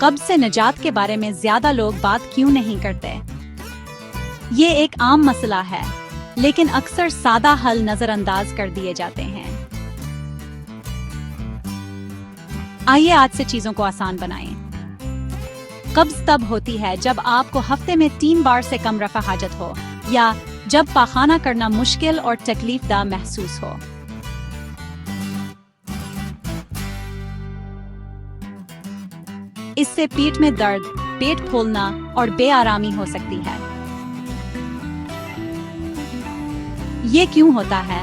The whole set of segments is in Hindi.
कब्ज से निजात के बारे में ज्यादा लोग बात क्यों नहीं करते? ये एक आम मसला है, लेकिन अक्सर सादा हल नजरअंदाज कर दिए जाते हैं। आइए आज से चीजों को आसान बनाएं। कब्ज तब होती है जब आपको हफ्ते में 3 बार से कम रफा हाजत हो, या जब पाखाना करना मुश्किल और तकलीफदा महसूस हो। इससे पेट में दर्द, पेट फूलना और बेआरामी हो सकती है। ये क्यों होता है?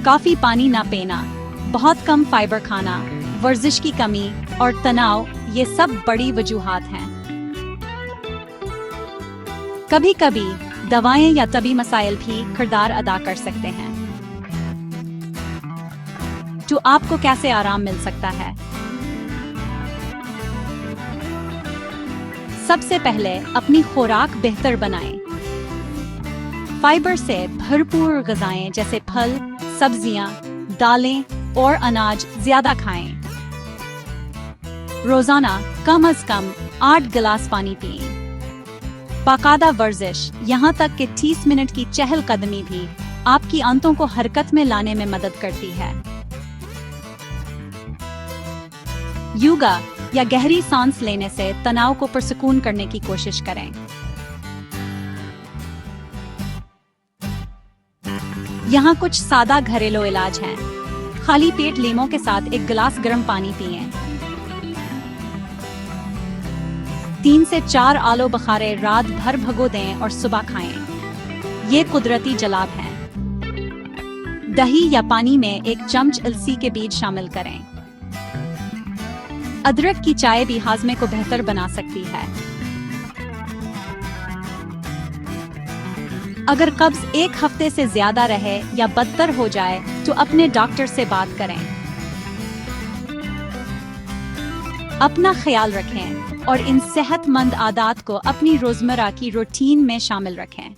काफी पानी ना पीना, बहुत कम फाइबर खाना, वर्जिश की कमी और तनाव, ये सब बड़ी वजूहात हैं। कभी कभी दवाएं या तबी मसाइल भी किरदार अदा कर सकते हैं। तो आपको कैसे आराम मिल सकता है? सबसे पहले अपनी खुराक बेहतर बनाएं। फाइबर से भरपूर ग़िज़ाएं जैसे फल, सब्जियां, दालें और अनाज ज्यादा खाएं। रोजाना कम से कम 8 गिलास पानी पिएं। बाकायदा वर्जिश, यहाँ तक कि 30 मिनट की चहलकदमी भी आपकी आंतों को हरकत में लाने में मदद करती है। योगा या गहरी सांस लेने से तनाव को पुरसुकून करने की कोशिश करें। यहाँ कुछ सादा घरेलू इलाज हैं। खाली पेट लीमों के साथ 1 गिलास गर्म पानी पिएं। 3 से 4 आलू बुखारे रात भर भगो दें और सुबह खाएं। ये कुदरती जलाब हैं। दही या पानी में 1 चम्मच अलसी के बीज शामिल करें। अदरक की चाय भी हाजमे को बेहतर बना सकती है। अगर कब्ज 1 हफ्ते से ज्यादा रहे या बदतर हो जाए तो अपने डॉक्टर से बात करें। अपना ख्याल रखें और इन सेहतमंद आदत को अपनी रोजमर्रा की रूटीन में शामिल रखें।